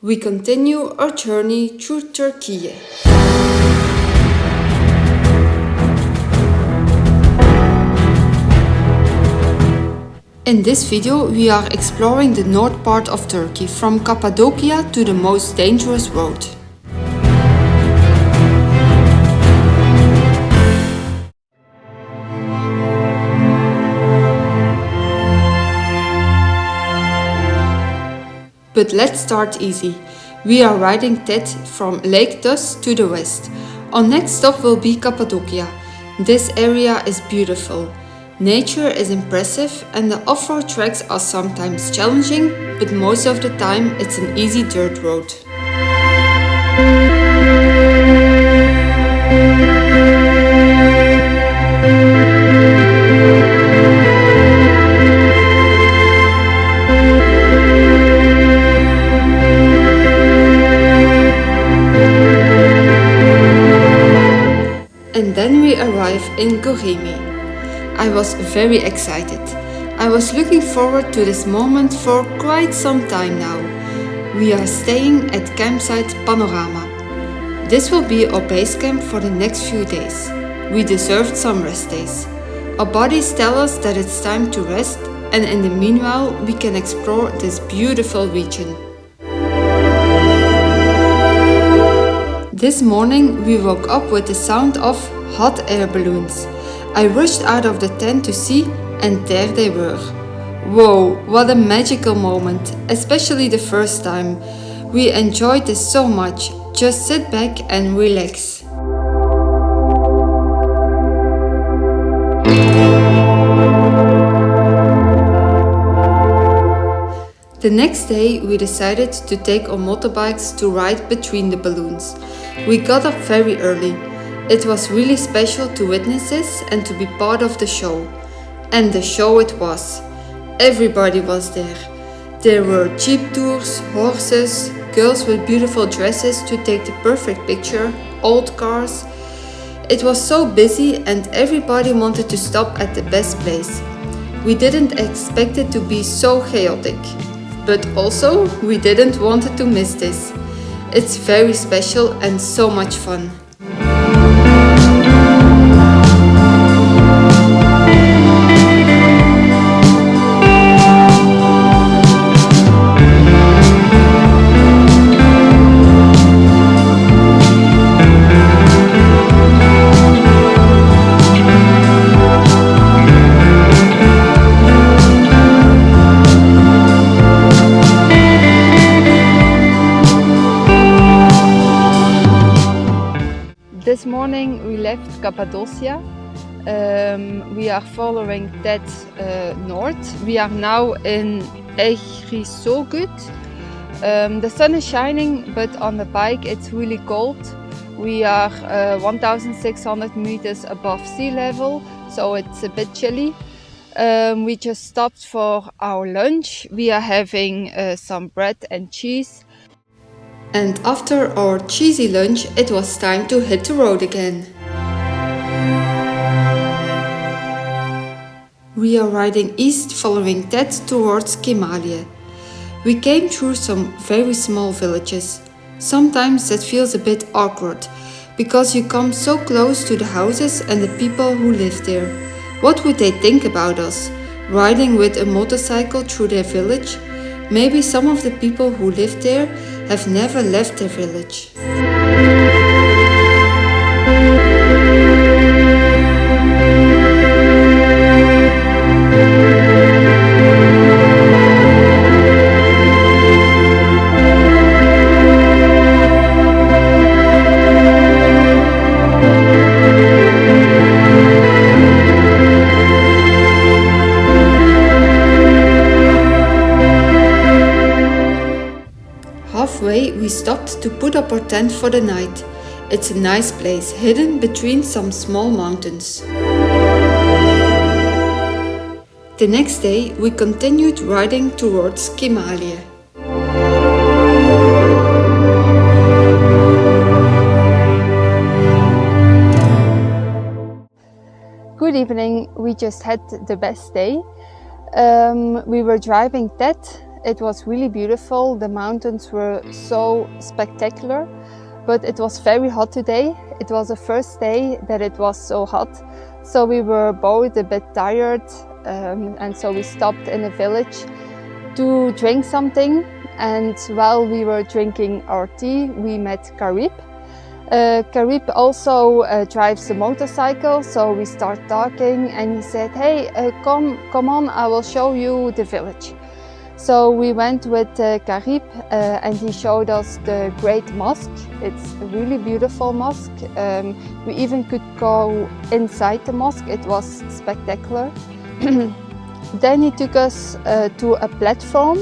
We continue our journey through Turkey. In this video, we are exploring the north part of Turkey, from Cappadocia to the most dangerous road. But let's start easy. We are riding TET from Lake Tus to the west. Our next stop will be Cappadocia. This area is beautiful. Nature is impressive and the off-road tracks are sometimes challenging, but most of the time it's an easy dirt road. And then we arrive in Goremi. I was very excited. I was looking forward to this moment for quite some time now. We are staying at campsite Panorama. This will be our base camp for the next few days. We deserved some rest days. Our bodies tell us that it's time to rest, and in the meanwhile we can explore this beautiful region. This morning we woke up with the sound of hot air balloons. I rushed out of the tent to see, and there they were. Whoa, what a magical moment, especially the first time. We enjoyed this so much. Just sit back and relax. The next day we decided to take our motorbikes to ride between the balloons. We got up very early. It was really special to witness this and to be part of the show. And the show it was. Everybody was there. There were jeep tours, horses, girls with beautiful dresses to take the perfect picture, old cars. It was so busy and everybody wanted to stop at the best place. We didn't expect it to be so chaotic. But also, we didn't want to miss this. It's very special and so much fun. This morning we left Cappadocia. We are following TET north. We are now in Overlading. The sun is shining, but on the bike it's really cold. We are 1,600 meters above sea level, so it's a bit chilly. We just stopped for our lunch. We are having some bread and cheese. And after our cheesy lunch, it was time to hit the road again. We are riding east following TET towards Kemaliye. We came through some very small villages. Sometimes that feels a bit awkward, because you come so close to the houses and the people who live there. What would they think about us, riding with a motorcycle through their village? Maybe some of the people who live there have never left their village. Halfway, we stopped to put up our tent for the night. It's a nice place, hidden between some small mountains. The next day, we continued riding towards Kemaliye. Good evening, we just had the best day. We were driving TET It was really beautiful. The mountains were so spectacular, but it was very hot today. It was the first day that it was so hot, so we were both a bit tired, and so we stopped in a village to drink something. And while we were drinking our tea, we met Karib. Karib also drives a motorcycle, so we start talking, and he said, "Hey, come on, I will show you the village." So we went with Karib, and he showed us the great mosque. It's a really beautiful mosque. We even could go inside the mosque. It was spectacular. Then he took us to a platform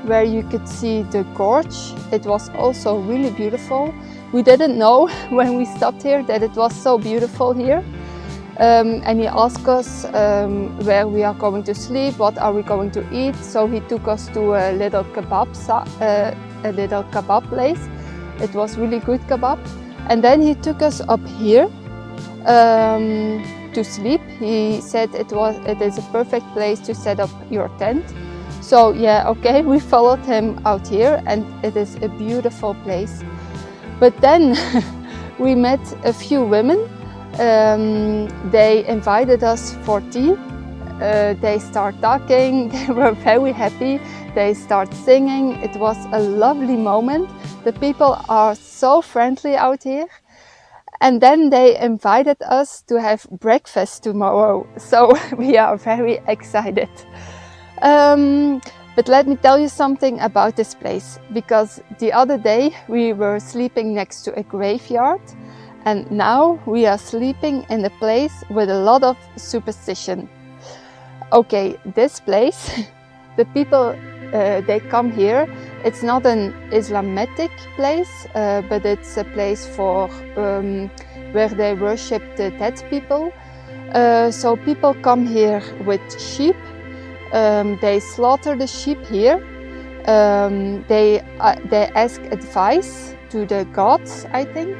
where you could see the gorge. It was also really beautiful. We didn't know when we stopped here that it was so beautiful here. And he asked us where we are going to sleep, what are we going to eat. So he took us to a little kebab place. It was really good kebab. And then he took us up here to sleep. He said it is a perfect place to set up your tent. So yeah, okay, we followed him out here, and it is a beautiful place. But then we met a few women. They invited us for tea. They start talking. They were very happy. They start singing. It was a lovely moment. The people are so friendly out here. And then they invited us to have breakfast tomorrow. So we are very excited. But let me tell you something about this place, because the other day we were sleeping next to a graveyard, and now we are sleeping in a place with a lot of superstition. Okay, this place, the people, they come here. It's not an Islamic place, but it's a place for where they worship the dead people. So people come here with sheep. They slaughter the sheep here. They ask advice to the gods, I think,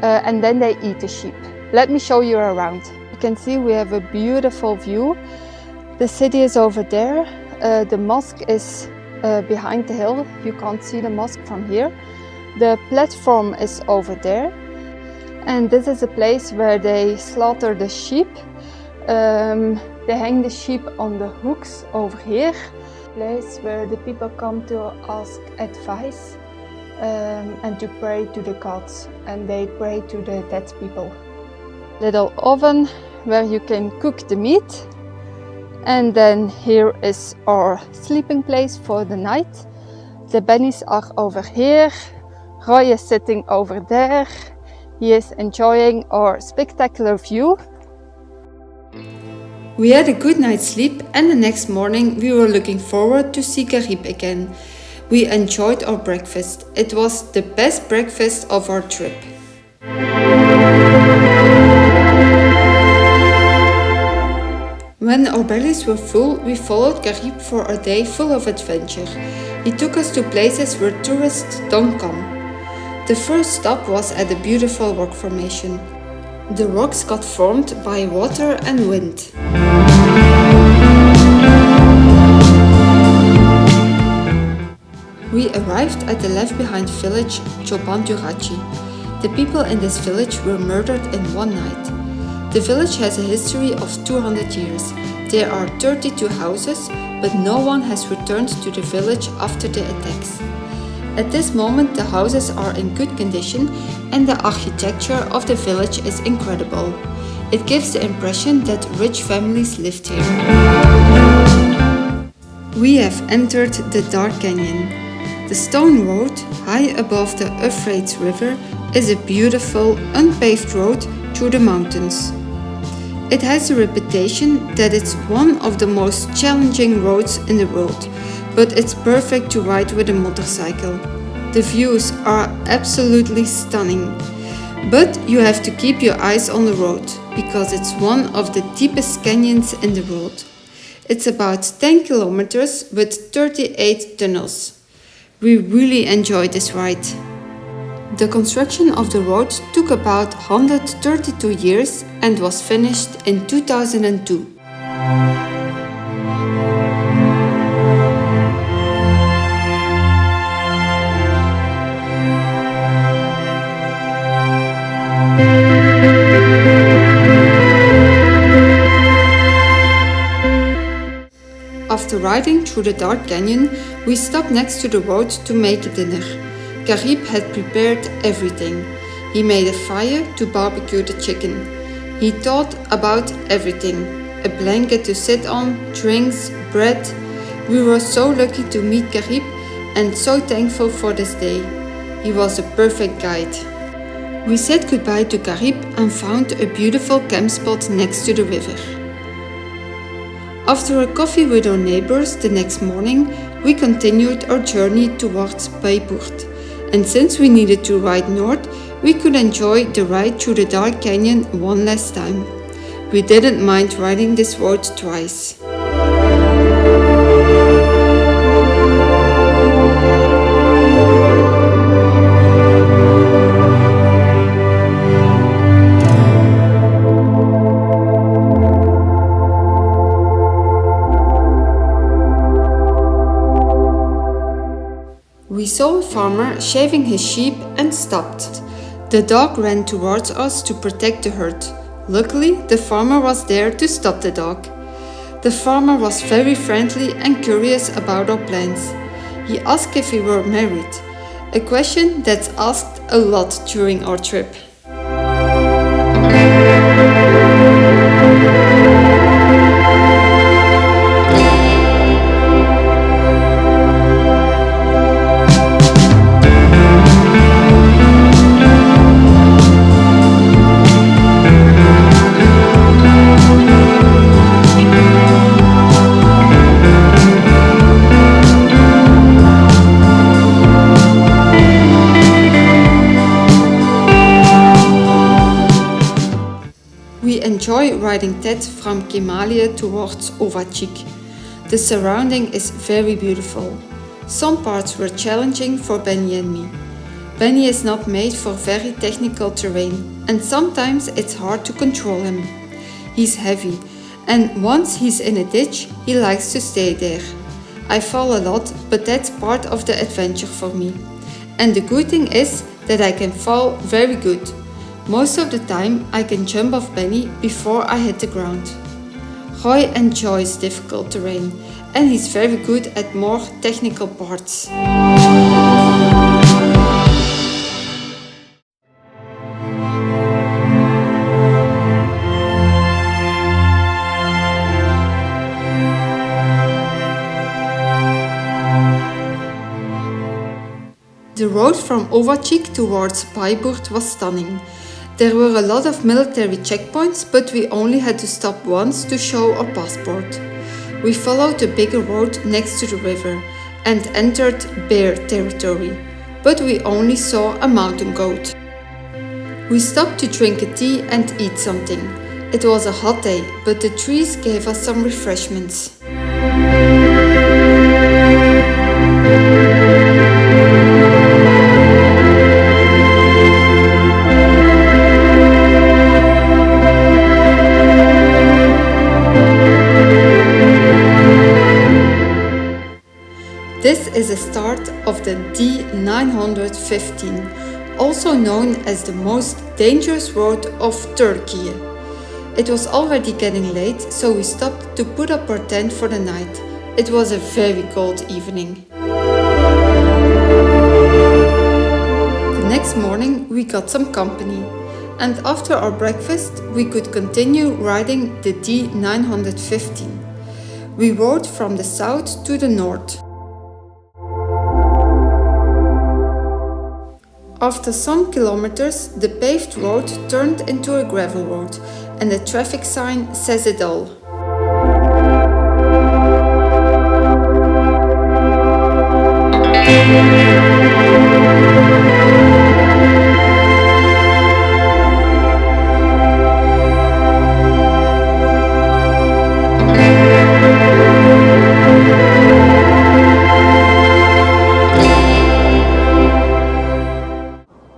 and then they eat the sheep. Let me show you around. You can see we have a beautiful view. The city is over there. The mosque is behind the hill. You can't see the mosque from here. The platform is over there. And this is a place where they slaughter the sheep. They hang the sheep on the hooks over here. Place where the people come to ask advice and to pray to the gods. And they pray to the dead people. Little oven where you can cook the meat. And then here is our sleeping place for the night. The bunnies are over here. Roy is sitting over there. He is enjoying our spectacular view. We had a good night's sleep, and the next morning we were looking forward to see Karib again. We enjoyed our breakfast. It was the best breakfast of our trip. When our bellies were full, we followed Karib for a day full of adventure. He took us to places where tourists don't come. The first stop was at a beautiful rock formation. The rocks got formed by water and wind. We arrived at the left-behind village Çobanduragi. The people in this village were murdered in one night. The village has a history of 200 years. There are 32 houses, but no one has returned to the village after the attacks. At this moment, the houses are in good condition and the architecture of the village is incredible. It gives the impression that rich families lived here. We have entered the dark canyon. The stone road, high above the Euphrates River, is a beautiful, unpaved road through the mountains. It has a reputation that it's one of the most challenging roads in the world, but it's perfect to ride with a motorcycle. The views are absolutely stunning. But you have to keep your eyes on the road, because it's one of the deepest canyons in the world. It's about 10 kilometers with 38 tunnels. We really enjoyed this ride. The construction of the road took about 132 years and was finished in 2002. riding through the dark canyon, we stopped next to the road to make dinner. Garib had prepared everything. He made a fire to barbecue the chicken. He thought about everything: a blanket to sit on, drinks, bread. We were so lucky to meet Garib and so thankful for this day. He was a perfect guide. We said goodbye to Garib and found a beautiful camp spot next to the river. After a coffee with our neighbors the next morning, we continued our journey towards Bayburt. And since we needed to ride north, we could enjoy the ride through the dark canyon one last time. We didn't mind riding this road twice. We saw a farmer shaving his sheep and stopped. The dog ran towards us to protect the herd. Luckily, the farmer was there to stop the dog. The farmer was very friendly and curious about our plans. He asked if we were married, a question that's asked a lot during our trip. We enjoy riding TET from Kemaliye towards Ovacik. The surrounding is very beautiful. Some parts were challenging for Benny and me. Benny is not made for very technical terrain, and sometimes it's hard to control him. He's heavy, and once he's in a ditch, he likes to stay there. I fall a lot, but that's part of the adventure for me. And the good thing is that I can fall very good. Most of the time I can jump off Benny before I hit the ground. Roy enjoys difficult terrain and he's very good at more technical parts. The road from Ovacik towards Bayburt was stunning. There were a lot of military checkpoints, but we only had to stop once to show our passport. We followed the bigger road next to the river and entered bear territory, but we only saw a mountain goat. We stopped to drink a tea and eat something. It was a hot day, but the trees gave us some refreshments. This is the start of the D915, also known as the most dangerous road of Turkey. It was already getting late, so we stopped to put up our tent for the night. It was a very cold evening. The next morning we got some company, and after our breakfast we could continue riding the D915. We rode from the south to the north. After some kilometers, the paved road turned into a gravel road, and the traffic sign says it all.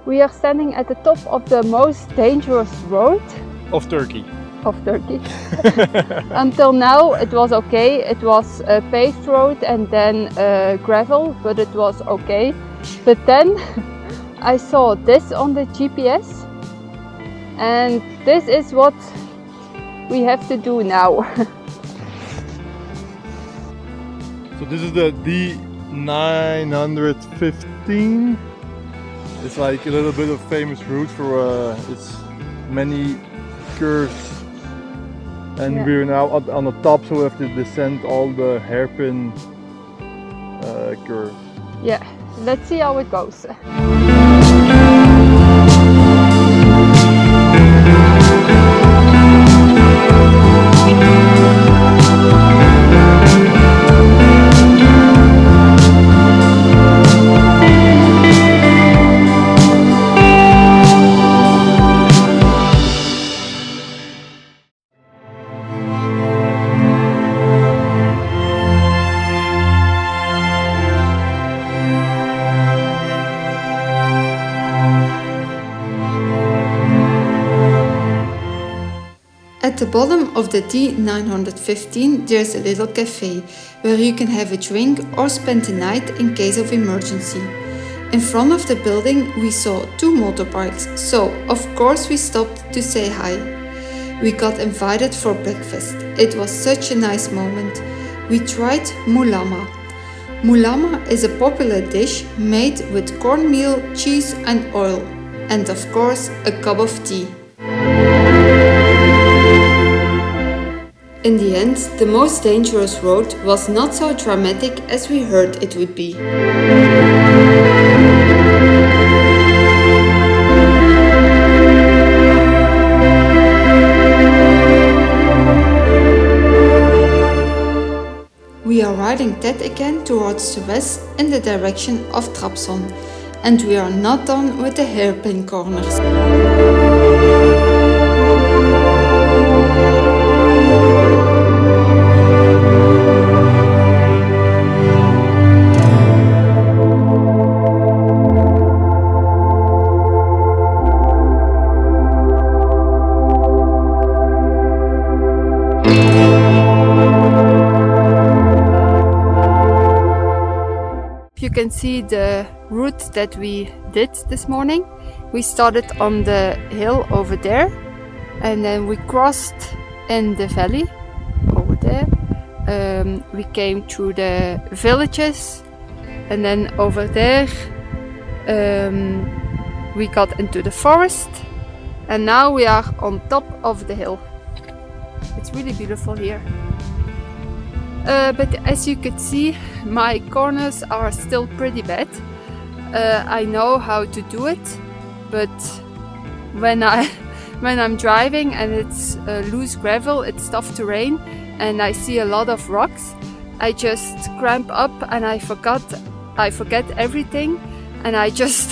We are standing at the top of the most dangerous road Of Turkey. of Turkey. Until now it was okay. It was a paved road and then gravel, but it was okay. But then I saw this on the GPS, and this is what we have to do now. So this is the D915. It's like a little bit of famous route for its many curves. And we're now on the top, so we have to descend all the hairpin curves. Yeah, let's see how it goes. At the bottom of the D915 there's a little cafe where you can have a drink or spend the night in case of emergency. In front of the building we saw 2 motorbikes, so of course we stopped to say hi. We got invited for breakfast. It was such a nice moment. We tried mulama. Mulama is a popular dish made with cornmeal, cheese and oil, and of course a cup of tea. In the end, the most dangerous road was not so dramatic as we heard it would be. We are riding TET again towards the west in the direction of Trabzon, and we are not done with the hairpin corners. You can see the route that we did this morning. We started on the hill over there and then we crossed in the valley over there. We came through the villages and then over there we got into the forest and now we are on top of the hill. It's really beautiful here. But as you can see, my corners are still pretty bad. I know how to do it, but when I'm driving and it's loose gravel, it's tough terrain, and I see a lot of rocks, I just cramp up and I forget everything, and I just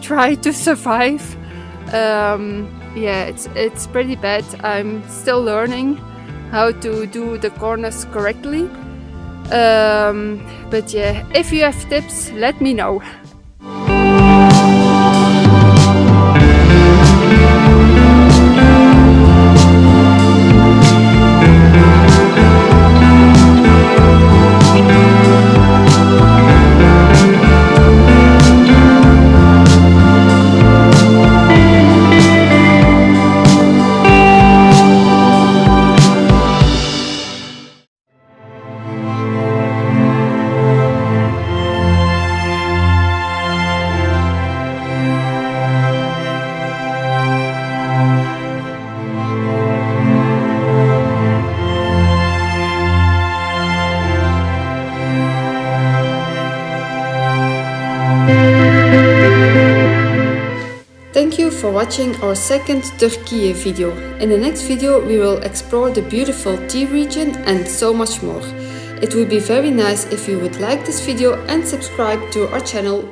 try to survive. Yeah, it's pretty bad. I'm still learning how to do the corners correctly. But yeah, if you have tips, let me know. Thank you for watching our second Turkey video. In the next video we will explore the beautiful tea region and so much more. It would be very nice if you would like this video and subscribe to our channel.